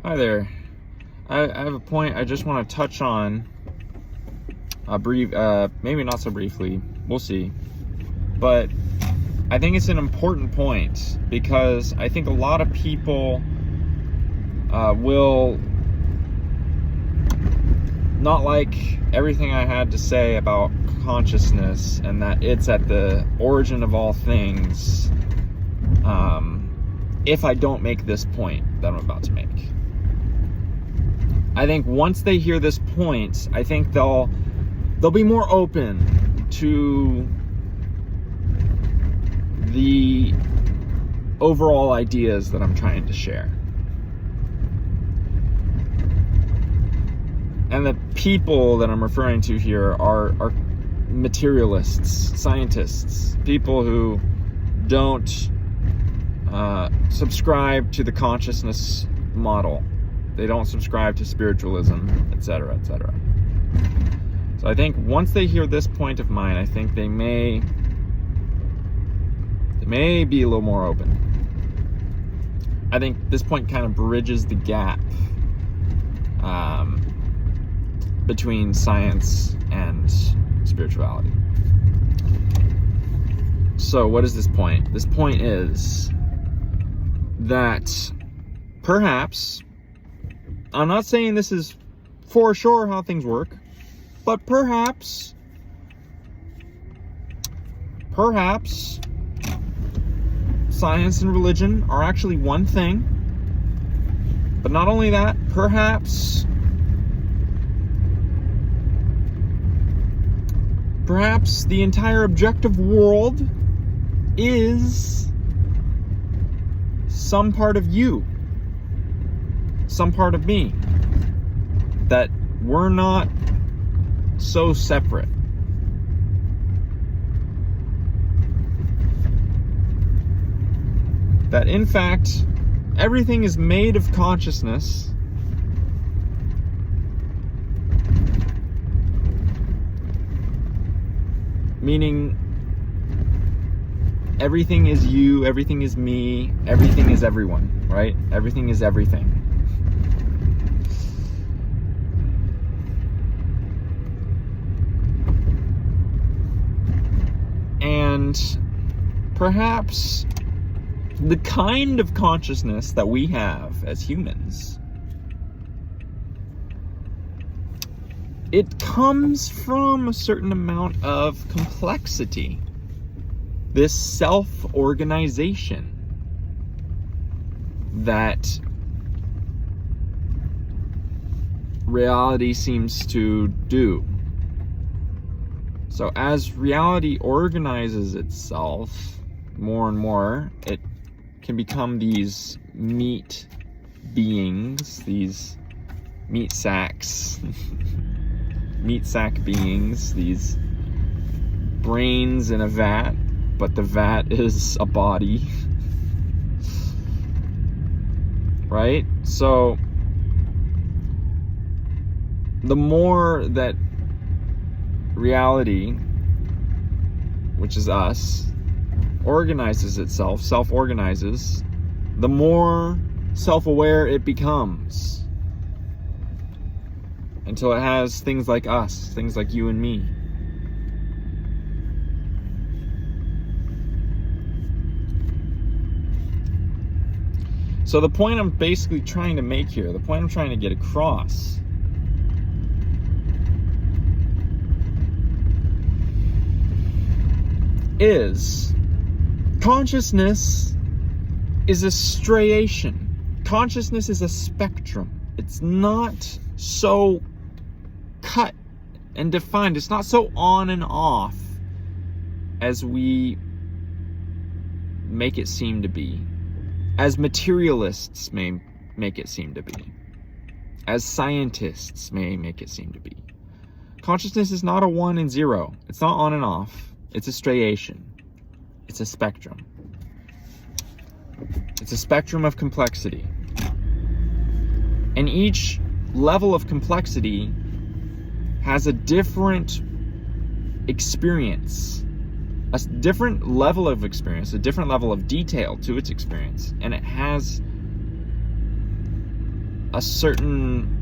Hi there. I have a point I just want to touch on. Maybe not so briefly. We'll see. But I think it's an important point because I think a lot of people will not like everything I had to say about consciousness and that it's at the origin of all things. If I don't make this point that I'm about to make. I think once they hear this point, I think they'll be more open to the overall ideas that I'm trying to share. And the people that I'm referring to here are materialists, scientists, people who don't subscribe to the consciousness model. They don't subscribe to spiritualism, etc., etc. So I think once they hear this point of mine, I think they may be a little more open. I think this point kind of bridges the gap between science and spirituality. So what is this point? This point is that perhaps, I'm not saying this is for sure how things work, but perhaps science and religion are actually one thing. But not only that, perhaps the entire objective world is some part of you, some part of me, that we're not so separate. That in fact, everything is made of consciousness. Meaning, everything is you, everything is me, everything is everyone, right? Everything is everything. And perhaps the kind of consciousness that we have as humans, it comes from a certain amount of complexity. This self-organization that reality seems to do. So as reality organizes itself more and more, it can become these meat beings, these meat sacks, meat sack beings, these brains in a vat, but the vat is a body, right? So the more that reality, which is us, organizes itself, self-organizes, the more self-aware it becomes, until it has things like us, things like you and me. So the point I'm basically trying to make here, the point I'm trying to get across, is consciousness is a striation. Consciousness is a spectrum. It's not so cut and defined. It's not so on and off as we make it seem to be, as materialists may make it seem to be, as scientists may make it seem to be. Consciousness is not a 1 and 0. It's not on and off. It's a striation. It's a spectrum. It's a spectrum of complexity. And each level of complexity has a different experience, a different level of experience, a different level of detail to its experience. And it has a certain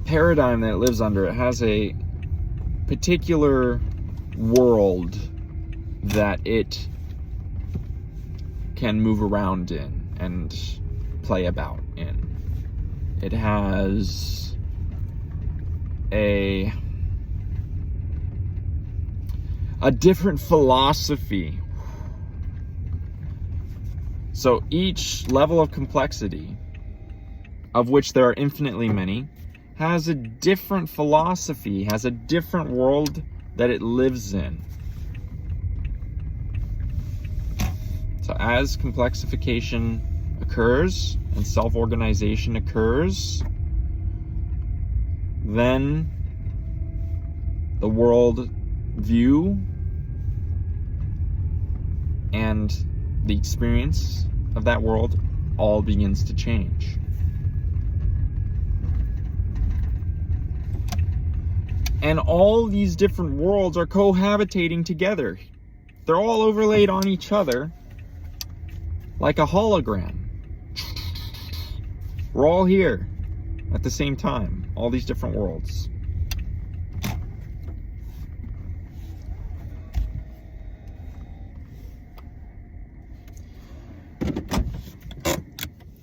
paradigm that it lives under. It has a particular world that it can move around in and play about in. It has a different philosophy. So each level of complexity, of which there are infinitely many, has a different philosophy, has a different world that it lives in. So as complexification occurs and self-organization occurs, then the world view and the experience of that world all begins to change. And all these different worlds are cohabitating together. They're all overlaid on each other like a hologram. We're all here at the same time, all these different worlds.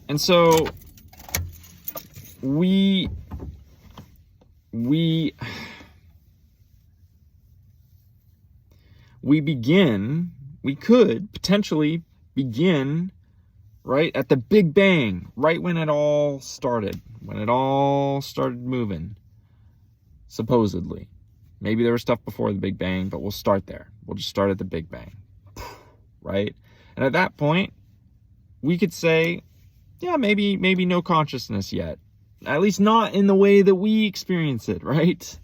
And so we could potentially begin right at the Big Bang, right when it all started moving, supposedly. Maybe there was stuff before the Big Bang, but we'll start there. We'll just start at the Big Bang, right? And at that point, we could say, yeah, maybe no consciousness yet. At least not in the way that we experience it, right?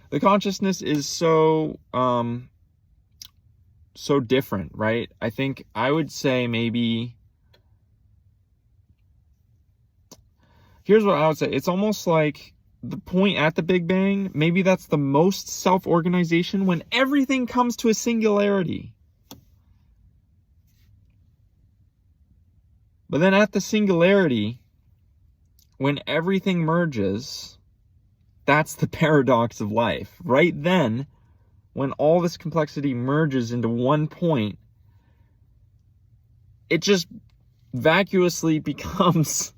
The consciousness is so different, right? I think I would say maybe, here's what I would say. It's almost like the point at the Big Bang, maybe that's the most self-organization when everything comes to a singularity. But then at the singularity, when everything merges, that's the paradox of life. Right then, when all this complexity merges into one point, it just vacuously becomes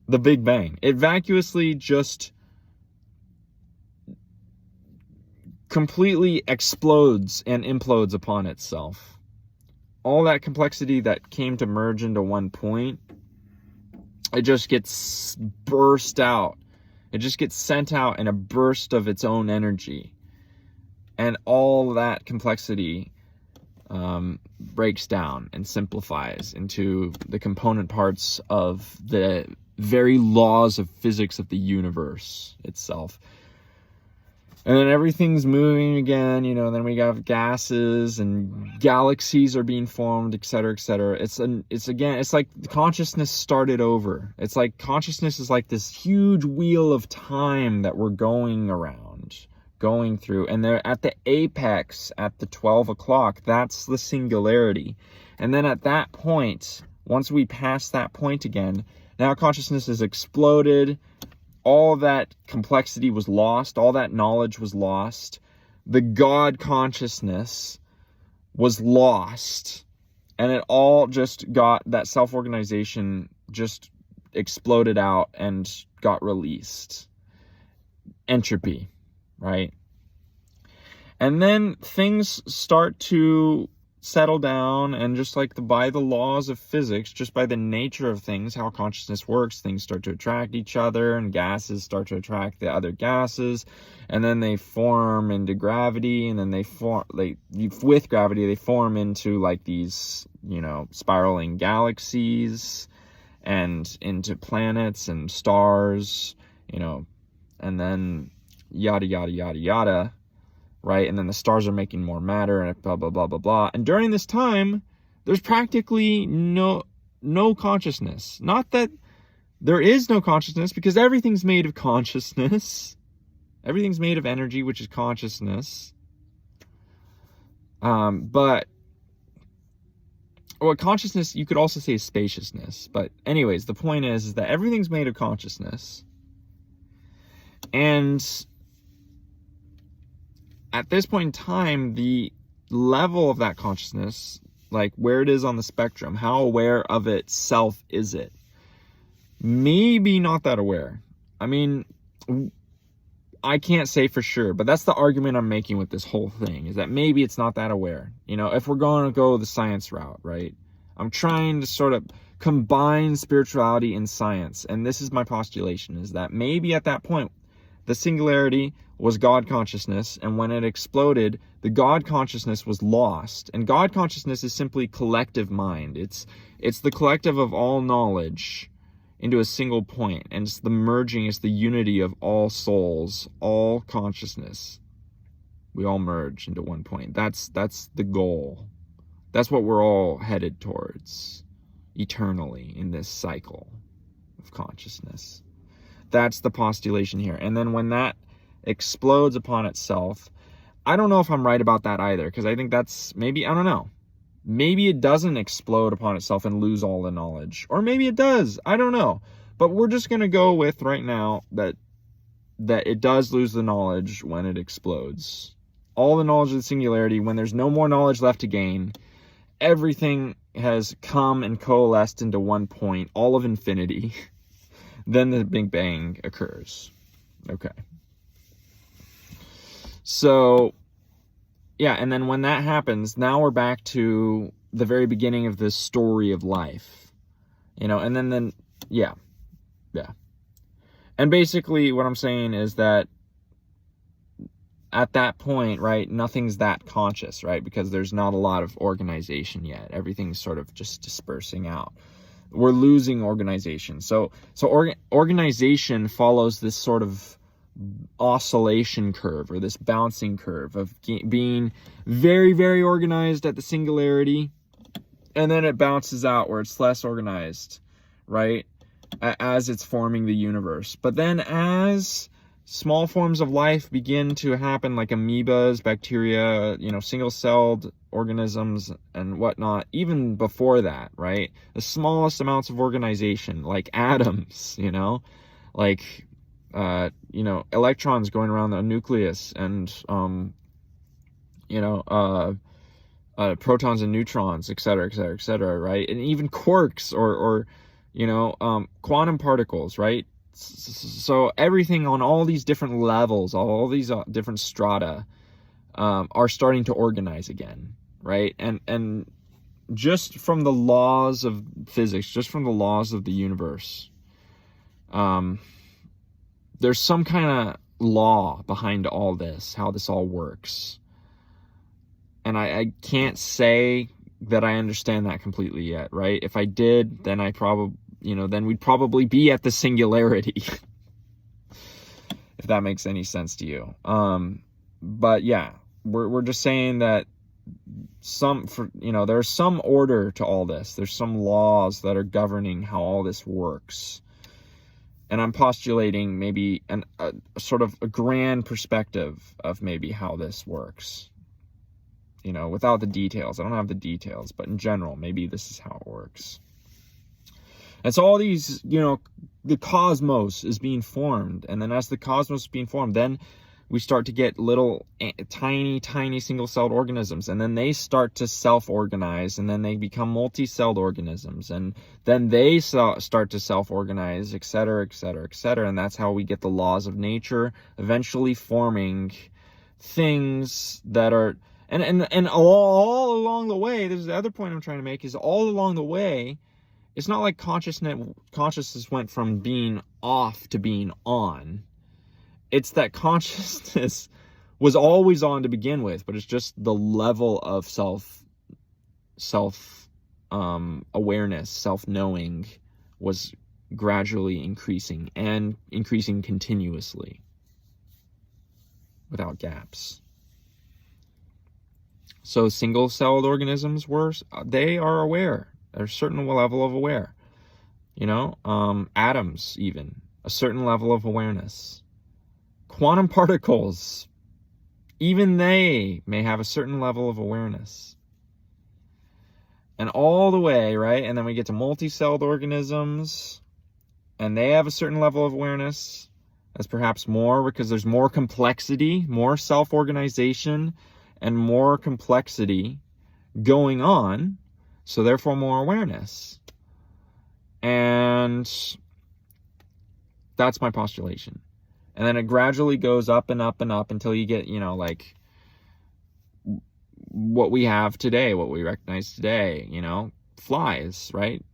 the Big Bang. It vacuously just completely explodes and implodes upon itself. All that complexity that came to merge into one point, it just gets burst out. It just gets sent out in a burst of its own energy. And all that complexity breaks down and simplifies into the component parts of the very laws of physics of the universe itself. And then everything's moving again, and then we have gases and galaxies are being formed, et cetera, et cetera. It's like consciousness started over. It's like consciousness is like this huge wheel of time that we're going through. And they're at the apex at the 12 o'clock. That's the singularity. And then at that point, once we pass that point again, now consciousness has exploded. All that complexity was lost. All that knowledge was lost. The God consciousness was lost. And it all just got, that self-organization just exploded out and got released. Entropy, right? And then things start to settle down, and just like by the laws of physics, just by the nature of things, how consciousness works, things start to attract each other, and gases start to attract the other gases, and then they form into gravity, and then with gravity they form into like these, spiraling galaxies and into planets and stars, and then yada yada yada yada. Right? And then the stars are making more matter and blah, blah, blah, blah, blah. And during this time, there's practically no consciousness. Not that there is no consciousness, because everything's made of consciousness. Everything's made of energy, which is consciousness. But Or consciousness, you could also say spaciousness. But anyways, the point is that everything's made of consciousness. And at this point in time, the level of that consciousness, like where it is on the spectrum, how aware of itself is it? Maybe not that aware. I mean, I can't say for sure, but that's the argument I'm making with this whole thing, is that maybe it's not that aware. You know, if we're going to go the science route, right? I'm trying to sort of combine spirituality and science. And this is my postulation, is that maybe at that point, the singularity was God consciousness, and when it exploded, the God consciousness was lost. And God consciousness is simply collective mind. It's the collective of all knowledge into a single point, and it's the merging, it's the unity of all souls, all consciousness. We all merge into one point. That's the goal. That's what we're all headed towards eternally in this cycle of consciousness. That's the postulation here. And then when that explodes upon itself, I don't know if I'm right about that either, because I think that's maybe, I don't know. Maybe it doesn't explode upon itself and lose all the knowledge. Or maybe it does. I don't know. But we're just going to go with right now that it does lose the knowledge when it explodes. All the knowledge of the singularity, when there's no more knowledge left to gain, everything has come and coalesced into one point, all of infinity. Then the Big Bang occurs. Okay. So, yeah, and then when that happens, now we're back to the very beginning of this story of life. You know, and then yeah. And basically what I'm saying is that at that point, right, nothing's that conscious, right? Because there's not a lot of organization yet. Everything's sort of just dispersing out. We're losing organization. So organization follows this sort of oscillation curve, or this bouncing curve of being very, very organized at the singularity, and then it bounces out where it's less organized, right, as it's forming the universe. But then as small forms of life begin to happen, like amoebas, bacteria, you know, single-celled organisms and whatnot, even before that, right? The smallest amounts of organization, like atoms, you know, like, you know, electrons going around the nucleus, and, protons and neutrons, et cetera, right? And even quarks or you know, quantum particles, right? So everything on all these different levels, all these different strata, are starting to organize again, right? And just from the laws of physics, just from the laws of the universe, there's some kind of law behind all this, how this all works. And I can't say that I understand that completely yet, right? If I did, then then we'd probably be at the singularity. If that makes any sense to you. But yeah, we're just saying that there's some order to all this. There's some laws that are governing how all this works. And I'm postulating maybe a sort of a grand perspective of maybe how this works. You know, without the details. I don't have the details, but in general, maybe this is how it works. And so all these, you know, the cosmos is being formed. And then as the cosmos is being formed, then we start to get little tiny single-celled organisms. And then they start to self-organize. And then they become multi-celled organisms. And then they start to self-organize, et cetera, et cetera, et cetera. And that's how we get the laws of nature eventually forming things that are... And all along the way, this is the other point I'm trying to make, is all along the way, it's not like consciousness went from being off to being on. It's that consciousness was always on to begin with, but it's just the level of awareness, self-knowing was gradually increasing, and increasing continuously without gaps. So single-celled organisms they are aware. There's a certain level of aware. You know, atoms even, a certain level of awareness. Quantum particles, even they may have a certain level of awareness. and all the way, right? And then we get to multi-celled organisms, and they have a certain level of awareness. That's perhaps more because there's more complexity, more self-organization, and more complexity going on, so therefore more awareness. And that's my postulation. And then it gradually goes up and up and up until you get, like what we have today, what we recognize today, flies, right?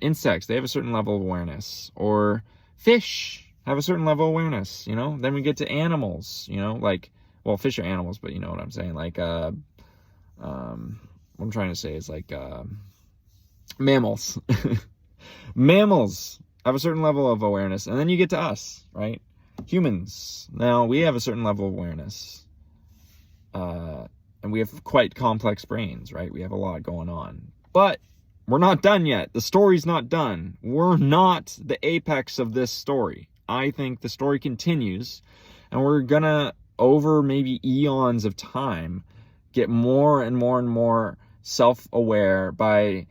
Insects, they have a certain level of awareness. Or fish have a certain level of awareness, Then we get to animals, well, fish are animals, but you know what I'm saying? Like, what I'm trying to say is like, mammals. Mammals have a certain level of awareness. And then you get to us, right? Humans. Now, we have a certain level of awareness. And we have quite complex brains, right? We have a lot going on. But we're not done yet. The story's not done. We're not the apex of this story. I think the story continues, and we're gonna, over maybe eons of time, get more and more and more self-aware by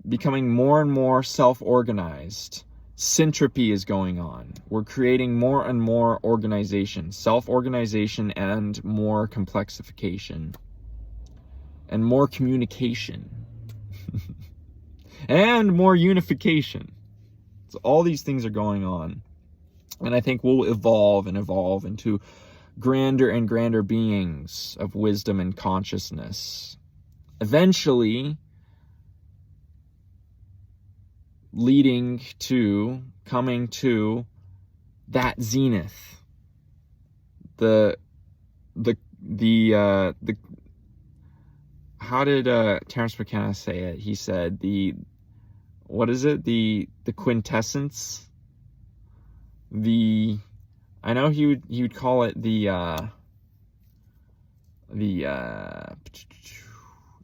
becoming more and more self-organized. Syntropy is going on. We're creating more and more organization, self-organization, and more complexification, and more communication, and more unification. So all these things are going on. And I think we'll evolve and evolve into grander and grander beings of wisdom and consciousness. Eventually, leading to, coming to that zenith. How did Terence McKenna say it? He said what is it? The quintessence. I know he would call it the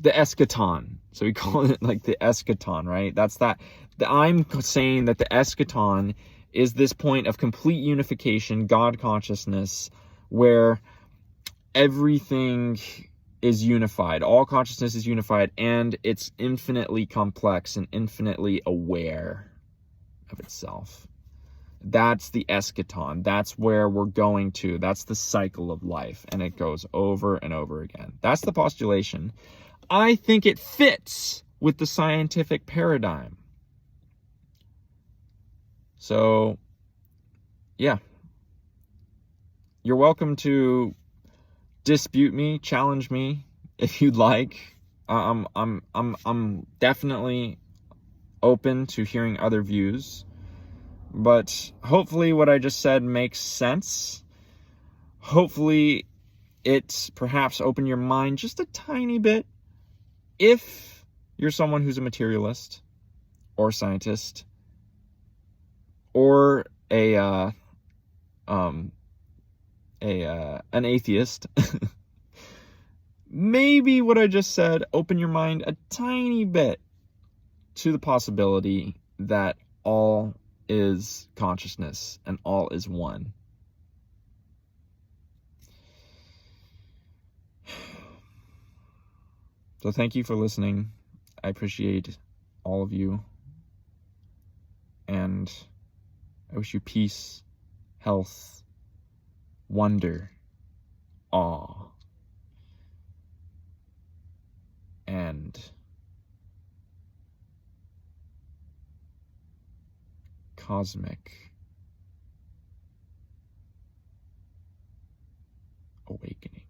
eschaton. So we call it like the eschaton, right? That's that. I'm saying that the eschaton is this point of complete unification, God consciousness, where everything is unified. All consciousness is unified, and it's infinitely complex and infinitely aware of itself. That's the eschaton. That's where we're going to. That's the cycle of life, and it goes over and over again. That's the postulation. I think it fits with the scientific paradigm. So, yeah. You're welcome to dispute me, challenge me if you'd like. I'm definitely open to hearing other views. But hopefully what I just said makes sense. Hopefully it perhaps opened your mind just a tiny bit. If you're someone who's a materialist or a scientist or an atheist, maybe what I just said opened your mind a tiny bit to the possibility that all is consciousness and all is one. So thank you for listening. I appreciate all of you, and I wish you peace, health, wonder, awe, and cosmic awakening.